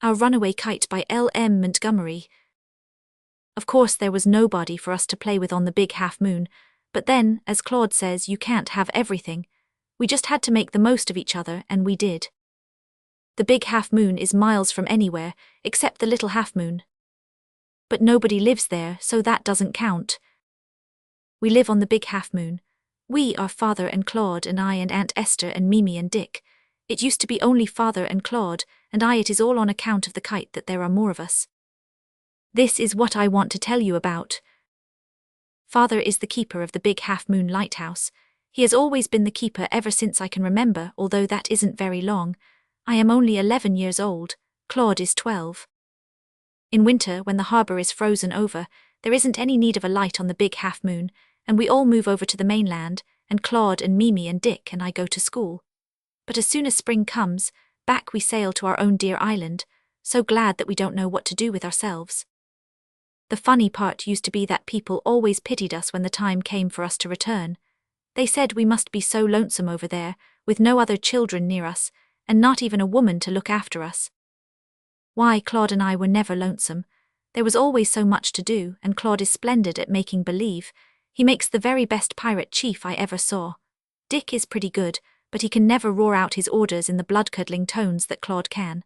Our Runaway Kite by L M Montgomery. Of course there was nobody for us to play with on the big half moon, but then, as Claude says, you can't have everything. We just had to make the most of each other, and we did. The big half moon is miles from anywhere, except the little half moon. But nobody lives there, so that doesn't count. We live on the big half moon. We are Father and Claude and I and Aunt Esther and Mimi and Dick. It used to be only Father and Claude, and I. It is all on account of the kite that there are more of us. This is what I want to tell you about. Father is the keeper of the big half moon lighthouse. He has always been the keeper ever since I can remember, although that isn't very long. I am only 11 years old, Claude is 12. In winter, when the harbour is frozen over, there isn't any need of a light on the big half moon, and we all move over to the mainland, and Claude and Mimi and Dick and I go to school. But as soon as spring comes, back we sail to our own dear island, so glad that we don't know what to do with ourselves. The funny part used to be that people always pitied us when the time came for us to return. They said we must be so lonesome over there, with no other children near us, and not even a woman to look after us. Why, Claude and I were never lonesome. There was always so much to do, and Claude is splendid at making believe. He makes the very best pirate chief I ever saw. Dick is pretty good, but he can never roar out his orders in the blood-curdling tones that Claude can.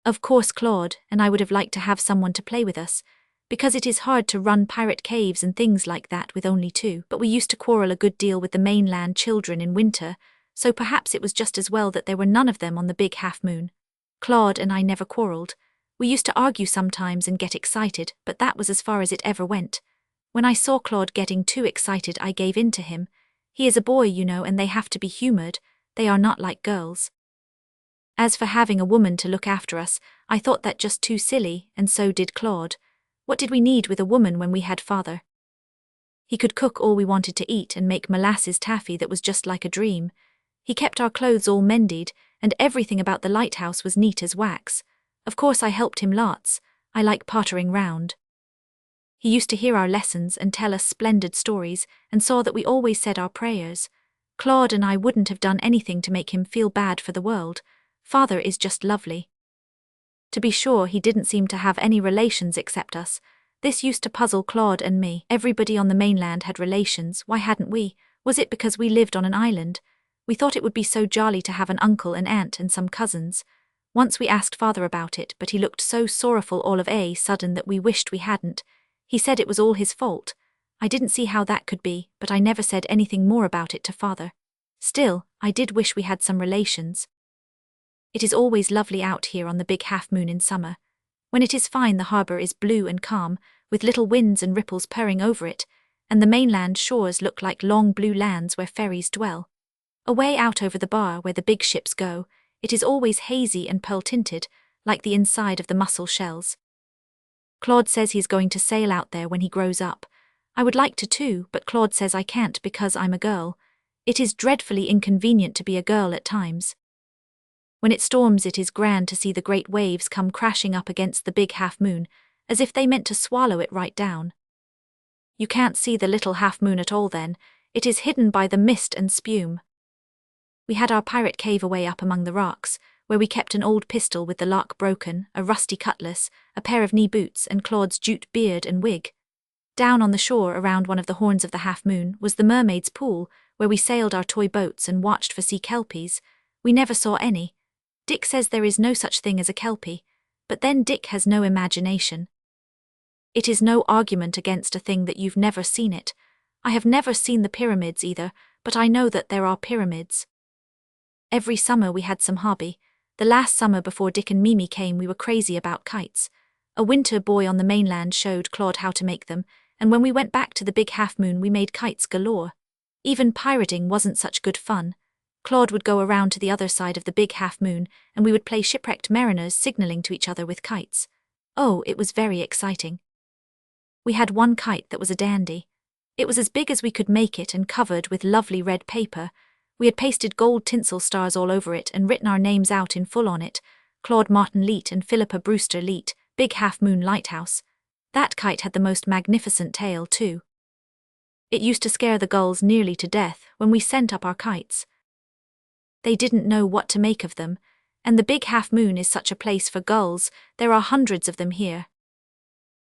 Of course Claude and I would have liked to have someone to play with us, because it is hard to run pirate caves and things like that with only two, but we used to quarrel a good deal with the mainland children in winter, so perhaps it was just as well that there were none of them on the big half moon. Claude and I never quarreled. We used to argue sometimes and get excited, but that was as far as it ever went. When I saw Claude getting too excited, I gave in to him. He is a boy, you know, and they have to be humoured. They are not like girls. As for having a woman to look after us, I thought that just too silly, and so did Claude. What did we need with a woman when we had Father? He could cook all we wanted to eat and make molasses taffy that was just like a dream. He kept our clothes all mended, and everything about the lighthouse was neat as wax. Of course I helped him lots. I like pottering round. He used to hear our lessons and tell us splendid stories, and saw that we always said our prayers. Claude and I wouldn't have done anything to make him feel bad for the world. Father is just lovely. To be sure, he didn't seem to have any relations except us. This used to puzzle Claude and me. Everybody on the mainland had relations, why hadn't we? Was it because we lived on an island? We thought it would be so jolly to have an uncle and aunt and some cousins. Once we asked Father about it, but he looked so sorrowful all of a sudden that we wished we hadn't. He said it was all his fault. I didn't see how that could be, but I never said anything more about it to Father. Still, I did wish we had some relations. It is always lovely out here on the big half moon in summer. When it is fine, the harbour is blue and calm, with little winds and ripples purring over it, and the mainland shores look like long blue lands where fairies dwell. Away out over the bar where the big ships go, it is always hazy and pearl-tinted, like the inside of the mussel shells. Claude says he's going to sail out there when he grows up. I would like to too, but Claude says I can't because I'm a girl. It is dreadfully inconvenient to be a girl at times. When it storms, it is grand to see the great waves come crashing up against the big half moon, as if they meant to swallow it right down. You can't see the little half moon at all then. It is hidden by the mist and spume. We had our pirate cave away up among the rocks, where we kept an old pistol with the lock broken, a rusty cutlass, a pair of knee boots, and Claude's jute beard and wig. Down on the shore around one of the horns of the half moon was the mermaid's pool, where we sailed our toy boats and watched for sea kelpies. We never saw any. Dick says there is no such thing as a kelpie, but then Dick has no imagination. It is no argument against a thing that you've never seen it. I have never seen the pyramids either, but I know that there are pyramids. Every summer we had some hobby. The last summer before Dick and Mimi came, we were crazy about kites. A winter boy on the mainland showed Claude how to make them, and when we went back to the big half moon we made kites galore. Even pirating wasn't such good fun. Claude would go around to the other side of the big half moon, and we would play shipwrecked mariners signalling to each other with kites. Oh, it was very exciting. We had one kite that was a dandy. It was as big as we could make it and covered with lovely red paper. We had pasted gold tinsel stars all over it and written our names out in full on it: Claude Martin Leet and Philippa Brewster Leet, Big Half Moon Lighthouse. That kite had the most magnificent tail too. It used to scare the gulls nearly to death when we sent up our kites. They didn't know what to make of them. And the big half moon is such a place for gulls, there are hundreds of them here.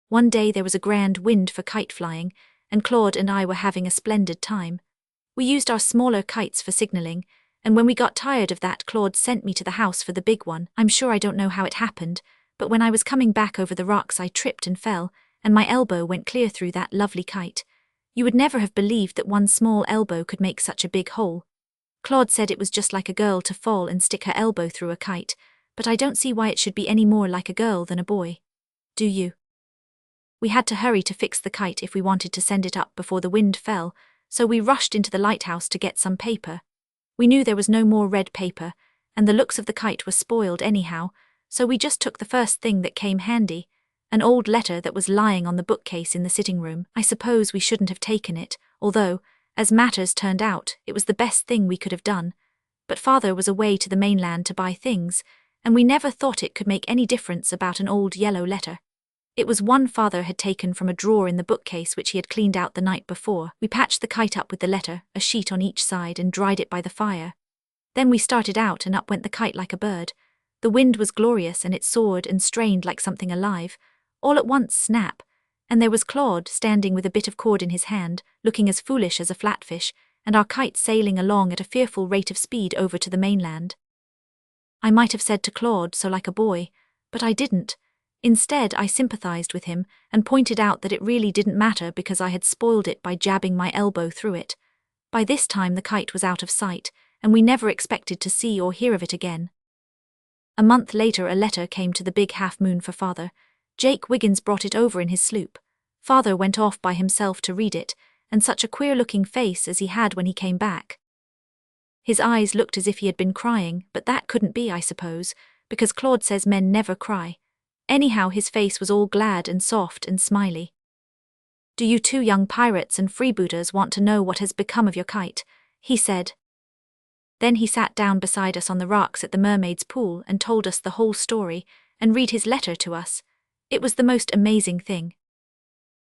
One day there was a grand wind for kite flying, and Claude and I were having a splendid time. We used our smaller kites for signaling, and when we got tired of that, Claude sent me to the house for the big one. I'm sure I don't know how it happened, but when I was coming back over the rocks I tripped and fell, and my elbow went clear through that lovely kite. You would never have believed that one small elbow could make such a big hole. Claude said it was just like a girl to fall and stick her elbow through a kite, but I don't see why it should be any more like a girl than a boy. Do you? We had to hurry to fix the kite if we wanted to send it up before the wind fell, so we rushed into the lighthouse to get some paper. We knew there was no more red paper, and the looks of the kite were spoiled anyhow, so we just took the first thing that came handy, an old letter that was lying on the bookcase in the sitting room. I suppose we shouldn't have taken it, although, as matters turned out, it was the best thing we could have done. But Father was away to the mainland to buy things, and we never thought it could make any difference about an old yellow letter. It was one Father had taken from a drawer in the bookcase which he had cleaned out the night before. We patched the kite up with the letter, a sheet on each side, and dried it by the fire. Then we started out, and up went the kite like a bird. The wind was glorious, and it soared and strained like something alive. All at once, snap, and there was Claude standing with a bit of cord in his hand, looking as foolish as a flatfish, and our kite sailing along at a fearful rate of speed over to the mainland. I might have said to Claude, so like a boy, but I didn't. Instead, I sympathized with him and pointed out that it really didn't matter because I had spoiled it by jabbing my elbow through it. By this time the kite was out of sight, and we never expected to see or hear of it again. A month later a letter came to the big half moon for Father. Jake Wiggins brought it over in his sloop. Father went off by himself to read it, and such a queer-looking face as he had when he came back. His eyes looked as if he had been crying, but that couldn't be, I suppose, because Claude says men never cry. Anyhow, his face was all glad and soft and smiley. "Do you two young pirates and freebooters want to know what has become of your kite?" he said. Then he sat down beside us on the rocks at the mermaid's pool and told us the whole story and read his letter to us. It was the most amazing thing.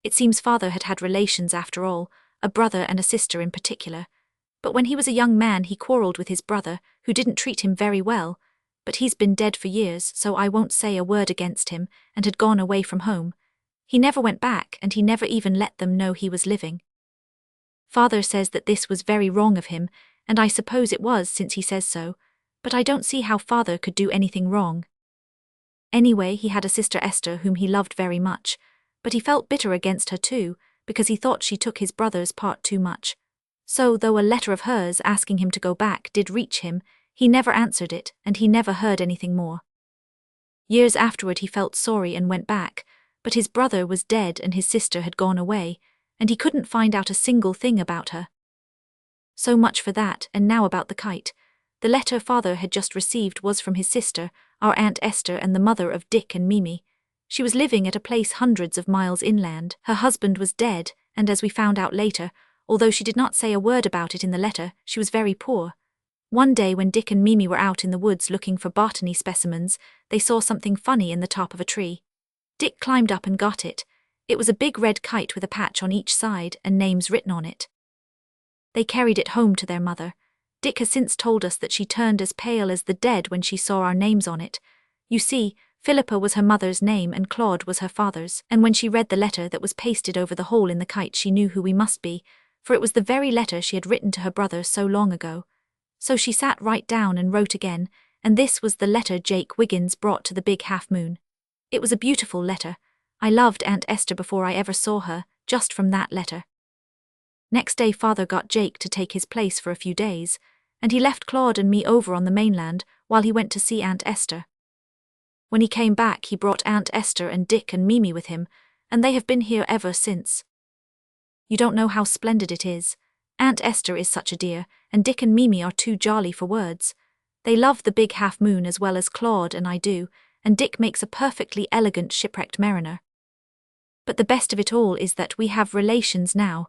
It seems Father had had relations after all, a brother and a sister in particular. But when he was a young man he quarrelled with his brother, who didn't treat him very well. But he's been dead for years, so I won't say a word against him, and had gone away from home. He never went back, and he never even let them know he was living. Father says that this was very wrong of him, and I suppose it was since he says so, but I don't see how Father could do anything wrong. Anyway, he had a sister Esther whom he loved very much, but he felt bitter against her too, because he thought she took his brother's part too much. So, though a letter of hers asking him to go back did reach him, he never answered it, and he never heard anything more. Years afterward he felt sorry and went back, but his brother was dead and his sister had gone away, and he couldn't find out a single thing about her. So much for that, and now about the kite. The letter Father had just received was from his sister, our Aunt Esther, and the mother of Dick and Mimi. She was living at a place hundreds of miles inland. Her husband was dead, and as we found out later, although she did not say a word about it in the letter, she was very poor. One day when Dick and Mimi were out in the woods looking for botany specimens, they saw something funny in the top of a tree. Dick climbed up and got it. It was a big red kite with a patch on each side and names written on it. They carried it home to their mother. Dick has since told us that she turned as pale as the dead when she saw our names on it. You see, Philippa was her mother's name and Claude was her father's, and when she read the letter that was pasted over the hole in the kite she knew who we must be, for it was the very letter she had written to her brother so long ago. So she sat right down and wrote again, and this was the letter Jake Wiggins brought to the big half moon. It was a beautiful letter. I loved Aunt Esther before I ever saw her, just from that letter. Next day Father got Jake to take his place for a few days, and he left Claude and me over on the mainland while he went to see Aunt Esther. When he came back he brought Aunt Esther and Dick and Mimi with him, and they have been here ever since. You don't know how splendid it is. Aunt Esther is such a dear, and Dick and Mimi are too jolly for words. They love the big half moon as well as Claude and I do, and Dick makes a perfectly elegant shipwrecked mariner. But the best of it all is that we have relations now,